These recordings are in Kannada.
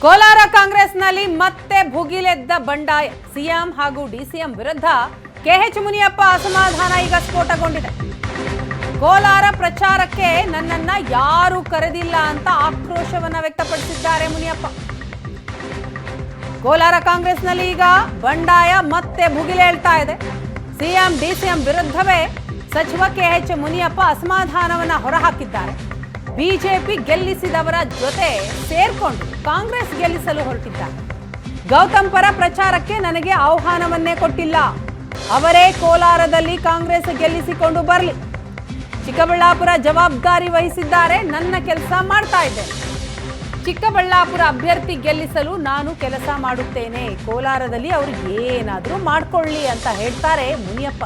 ಕೋಲಾರ ಕಾಂಗ್ರೆಸ್ನಲ್ಲಿ ಮತ್ತೆ ಭುಗಿಲೆದ್ದ ಬಂಡಾಯ. ಸಿಎಂ ಹಾಗೂ ಡಿಸಿಎಂ ವಿರುದ್ಧ ಕೆಎಚ್ ಮುನಿಯಪ್ಪ ಅಸಮಾಧಾನ ಈಗ ಸ್ಫೋಟಗೊಂಡಿದೆ. ಕೋಲಾರ ಪ್ರಚಾರಕ್ಕೆ ನನ್ನನ್ನ ಯಾರು ಕರೆದಿಲ್ಲ ಅಂತ ಆಕ್ರೋಶವನ್ನ ವ್ಯಕ್ತಪಡಿಸಿದ್ದಾರೆ ಮುನಿಯಪ್ಪ. ಕೋಲಾರ ಕಾಂಗ್ರೆಸ್ನಲ್ಲಿ ಈಗ ಬಂಡಾಯ ಮತ್ತೆ ಭುಗಿಲೇಳ್ತಾ ಇದೆ. ಸಿಎಂ ಡಿಸಿಎಂ ವಿರುದ್ಧವೇ ಸಚಿವ ಕೆಎಚ್ ಮುನಿಯಪ್ಪ ಅಸಮಾಧಾನವನ್ನ ಹೊರಹಾಕಿದ್ದಾರೆ. ಬಿಜೆಪಿ ಗೆಲ್ಲಿಸಿದವರ ಜೊತೆ ಸೇರ್ಕೊಂಡು ಕಾಂಗ್ರೆಸ್ ಗೆಲ್ಲಿಸಲು ಹೊರಟಿದ್ದಾರೆ. ಗೌತಮ್ ಪರ ಪ್ರಚಾರಕ್ಕೆ ನನಗೆ ಆಹ್ವಾನವನ್ನೇ ಕೊಟ್ಟಿಲ್ಲ. ಅವರೇ ಕೋಲಾರದಲ್ಲಿ ಕಾಂಗ್ರೆಸ್ ಗೆಲ್ಲಿಸಿಕೊಂಡು ಬರಲಿ. ಚಿಕ್ಕಬಳ್ಳಾಪುರ ಜವಾಬ್ದಾರಿ ವಹಿಸಿದ್ದಾರೆ. ನನ್ನ ಕೆಲಸ ಮಾಡ್ತಾ ಇದ್ದೇನೆ. ಚಿಕ್ಕಬಳ್ಳಾಪುರ ಅಭ್ಯರ್ಥಿ ಗೆಲ್ಲಿಸಲು ನಾನು ಕೆಲಸ ಮಾಡುತ್ತೇನೆ. ಕೋಲಾರದಲ್ಲಿ ಅವರು ಏನಾದರೂ ಮಾಡ್ಕೊಳ್ಳಿ ಅಂತ ಹೇಳ್ತಾರೆ ಮುನಿಯಪ್ಪ.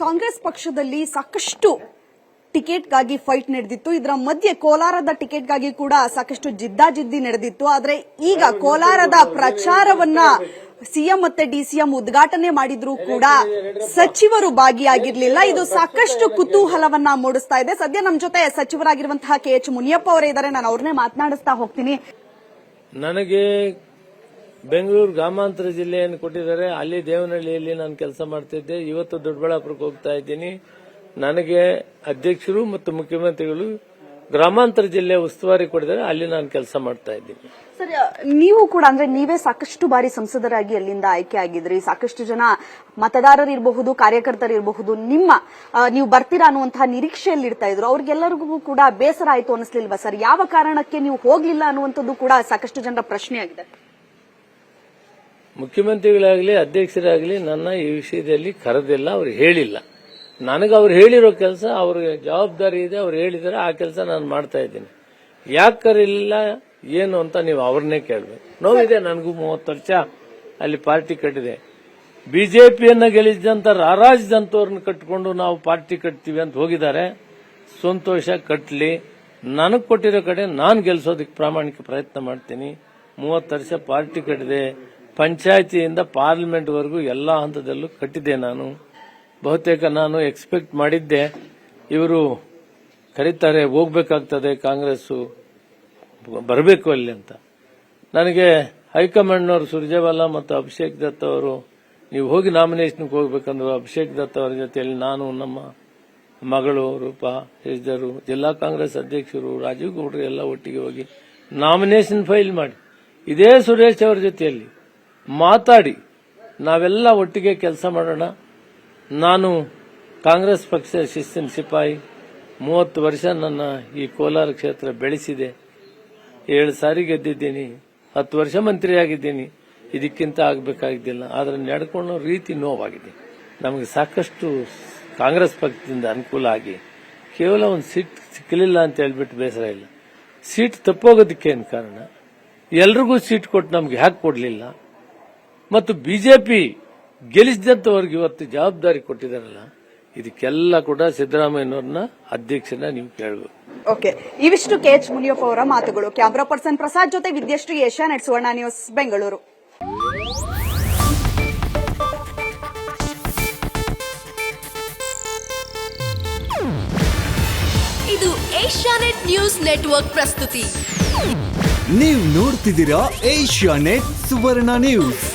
ಕಾಂಗ್ರೆಸ್ ಪಕ್ಷದಲ್ಲಿ ಸಾಕಷ್ಟು ಟಿಕೆಟ್ಗಾಗಿ ಫೈಟ್ ನಡೆದಿತ್ತು. ಇದರ ಮಧ್ಯೆ ಕೋಲಾರದ ಟಿಕೆಟ್ಗಾಗಿ ಕೂಡ ಸಾಕಷ್ಟು ಜಿದ್ದಾಜಿದ್ದಿ ನಡೆದಿತ್ತು. ಆದ್ರೆ ಈಗ ಕೋಲಾರದ ಪ್ರಚಾರವನ್ನ ಸಿಎಂ ಮತ್ತೆ ಡಿಸಿಎಂ ಉದ್ಘಾಟನೆ ಮಾಡಿದ್ರು ಕೂಡ ಸಚಿವರು ಭಾಗಿಯಾಗಿರ್ಲಿಲ್ಲ. ಇದು ಸಾಕಷ್ಟು ಕುತೂಹಲವನ್ನ ಮೂಡಿಸ್ತಾ ಇದೆ. ಸದ್ಯ ನಮ್ಮ ಜೊತೆ ಸಚಿವರಾಗಿರುವಂತಹ ಕೆಎಚ್ ಮುನಿಯಪ್ಪ ಅವರೇ ಇದ್ದಾರೆ. ನಾನು ಅವ್ರನ್ನೇ ಮಾತನಾಡಿಸ್ತಾ ಹೋಗ್ತೀನಿ. ನನಗೆ ಬೆಂಗಳೂರು ಗ್ರಾಮಾಂತರ ಜಿಲ್ಲೆಯನ್ನು ಕೊಟ್ಟಿದ್ದಾರೆ. ಅಲ್ಲಿ ದೇವನಹಳ್ಳಿಯಲ್ಲಿ ನಾನು ಕೆಲಸ ಮಾಡ್ತಿದ್ದೆ. ಇವತ್ತು ದೊಡ್ಡಬಳ್ಳಾಪುರಕ್ಕೆ ಹೋಗ್ತಾ ಇದ್ದೀನಿ. ನನಗೆ ಅಧ್ಯಕ್ಷರು ಮತ್ತು ಮುಖ್ಯಮಂತ್ರಿಗಳು ಗ್ರಾಮಾಂತರ ಜಿಲ್ಲೆ ಉಸ್ತುವಾರಿ ಕೊಟ್ಟಿದ್ದಾರೆ. ಅಲ್ಲಿ ನಾನು ಕೆಲಸ ಮಾಡ್ತಾ ಇದ್ದೀನಿ. ಸರ್, ನೀವು ಕೂಡ ಅಂದ್ರೆ ನೀವೇ ಸಾಕಷ್ಟು ಬಾರಿ ಸಂಸದರಾಗಿ ಅಲ್ಲಿಂದ ಆಯ್ಕೆ ಆಗಿದ್ರಿ. ಸಾಕಷ್ಟು ಜನ ಮತದಾರರಿರಬಹುದು, ಕಾರ್ಯಕರ್ತರಿರಬಹುದು, ನೀವು ಬರ್ತೀರಾ ಅನ್ನುವಂತಹ ನಿರೀಕ್ಷೆಯಲ್ಲಿ ಇರ್ತಾ ಇದ್ರು. ಅವ್ರಿಗೆಲ್ಲರಿಗೂ ಕೂಡ ಬೇಸರ ಆಯ್ತು ಅನಿಸ್ಲಿಲ್ವಾ ಸರ್? ಯಾವ ಕಾರಣಕ್ಕೆ ನೀವು ಹೋಗ್ಲಿಲ್ಲ ಅನ್ನುವಂಥದ್ದು ಕೂಡ ಸಾಕಷ್ಟು ಜನರ ಪ್ರಶ್ನೆ ಆಗಿದೆ. ಮುಖ್ಯಮಂತ್ರಿಗಳಾಗಲಿ ಅಧ್ಯಕ್ಷರಾಗಲಿ ನನ್ನ ಈ ವಿಷಯದಲ್ಲಿ ಕರೆದಿಲ್ಲ. ಅವ್ರು ಹೇಳಿಲ್ಲ. ನನಗೆ ಅವ್ರು ಹೇಳಿರೋ ಕೆಲಸ, ಅವ್ರಿಗೆ ಜವಾಬ್ದಾರಿ ಇದೆ. ಅವ್ರು ಹೇಳಿದರೆ ಆ ಕೆಲಸ ನಾನು ಮಾಡ್ತಾ ಇದ್ದೀನಿ. ಯಾಕೆ ಕರೀಲಿಲ್ಲ ಏನು ಅಂತ ನೀವು ಅವ್ರನ್ನೇ ಕೇಳಬೇಕು. ನೋವಿದೆ. ನನಗೂ 30 ವರ್ಷ ಅಲ್ಲಿ ಪಾರ್ಟಿ ಕಟ್ಟಿದೆ. ಬಿಜೆಪಿಯನ್ನ ಗೆಲ್ಲಿಸಿದಂತ ರಾರಾಜಿದಂತವ್ರನ್ನ ಕಟ್ಕೊಂಡು ನಾವು ಪಾರ್ಟಿ ಕಟ್ತೀವಿ ಅಂತ ಹೋಗಿದ್ದಾರೆ. ಸಂತೋಷ, ಕಟ್ಲಿ. ನನಗೆ ಕೊಟ್ಟಿರೋ ಕಡೆ ನಾನು ಗೆಲ್ಸೋದಕ್ಕೆ ಪ್ರಾಮಾಣಿಕ ಪ್ರಯತ್ನ ಮಾಡ್ತೀನಿ. 30 ವರ್ಷ ಪಾರ್ಟಿ ಕಟ್ಟಿದೆ. ಪಂಚಾಯತಿಯಿಂದ ಪಾರ್ಲಿಮೆಂಟ್ವರೆಗೂ ಎಲ್ಲಾ ಹಂತದಲ್ಲೂ ಕಟ್ಟಿದೆ. ನಾನು ಬಹುತೇಕ ನಾನು ಎಕ್ಸ್ಪೆಕ್ಟ್ ಮಾಡಿದ್ದೆ ಇವರು ಕರೀತಾರೆ, ಹೋಗ್ಬೇಕಾಗ್ತದೆ, ಕಾಂಗ್ರೆಸ್ ಬರಬೇಕು ಅಲ್ಲಿ ಅಂತ. ನನಗೆ ಹೈಕಮಾಂಡ್ನವರು ಸುರ್ಜೇವಾಲಾ ಮತ್ತು ಅಭಿಷೇಕ್ ದತ್ ಅವರು ನೀವು ಹೋಗಿ ನಾಮಿನೇಷನ್ಗೆ ಹೋಗ್ಬೇಕಂದ್ರು. ಅಭಿಷೇಕ್ ದತ್ ಅವರ ಜೊತೆಯಲ್ಲಿ ನಾನು, ನಮ್ಮ ಮಗಳು ರೂಪಾ ಹೆಜ್ದರು, ಜಿಲ್ಲಾ ಕಾಂಗ್ರೆಸ್ ಅಧ್ಯಕ್ಷರು ರಾಜೀವ್ ಗೌಡ್ರು ಎಲ್ಲ ಒಟ್ಟಿಗೆ ಹೋಗಿ ನಾಮಿನೇಷನ್ ಫೈಲ್ ಮಾಡಿ ಇದೇ ಸುರೇಶ್ ಅವರ ಜೊತೆಯಲ್ಲಿ ಮಾತಾಡಿ ನಾವೆಲ್ಲ ಒಟ್ಟಿಗೆ ಕೆಲಸ ಮಾಡೋಣ. ನಾನು ಕಾಂಗ್ರೆಸ್ ಪಕ್ಷ ಶಿಸ್ತಿನ ಸಿಪಾಯಿ. 30 ವರ್ಷ ನನ್ನ ಈ ಕೋಲಾರ ಕ್ಷೇತ್ರ ಬೆಳೆಸಿದೆ. 7 ಸಾರಿ ಗೆದ್ದಿದ್ದೀನಿ. 10 ವರ್ಷ ಮಂತ್ರಿಯಾಗಿದ್ದೀನಿ. ಇದಕ್ಕಿಂತ ಆಗಬೇಕಾಗಿದ್ದಿಲ್ಲ. ಆದರೆ ನಡ್ಕೊಳ್ಳೋ ರೀತಿ ನೋವಾಗಿದೆ. ನಮಗೆ ಸಾಕಷ್ಟು ಕಾಂಗ್ರೆಸ್ ಪಕ್ಷದಿಂದ ಅನುಕೂಲ ಆಗಿ ಕೇವಲ ಒಂದು ಸೀಟ್ ಸಿಕ್ಕಲಿಲ್ಲ ಅಂತ ಹೇಳ್ಬಿಟ್ಟು ಬೇಸರ ಇಲ್ಲ. ಸೀಟ್ ತಪ್ಪೋಗೋದಕ್ಕೇನು ಕಾರಣ? ಎಲ್ರಿಗೂ ಸೀಟ್ ಕೊಟ್ಟು ನಮ್ಗೆ ಯಾಕೆ ಕೊಡಲಿಲ್ಲ? ಮತ್ತು ಬಿಜೆಪಿ ಗೆಲ್ಲಿಸಿದಂತವ್ರಿಗೆ ಇವತ್ತು ಜವಾಬ್ದಾರಿ ಕೊಟ್ಟಿದ್ದಾರಲ್ಲ, ಇದಕ್ಕೆಲ್ಲ ಕೂಡ ಸಿದ್ದರಾಮಯ್ಯನವ್ರನ್ನ ಅಧ್ಯಕ್ಷನ ನೀವು ಕೇಳಬೇಕು. ಓಕೆ, ಇವಿಷ್ಟು ಕೆಎಚ್ ಮುನಿಯಪ್ಪ ಅವರ ಮಾತುಗಳು. ಕ್ಯಾಮರಾ ಪರ್ಸನ್ ಪ್ರಸಾದ್ ಜೊತೆ ವಿದ್ಯಾಶ್ರೀ, ಏಷ್ಯಾನೆಟ್ ಸುವರ್ಣ ನ್ಯೂಸ್, ಬೆಂಗಳೂರು. ಇದು ಏಷ್ಯಾನೆಟ್ ನ್ಯೂಸ್ ನೆಟ್ವರ್ಕ್ ಪ್ರಸ್ತುತಿ. ನೀವು ನೋಡ್ತಿದ್ದೀರಾ ಏಷ್ಯಾನೆಟ್ ಸುವರ್ಣ ನ್ಯೂಸ್.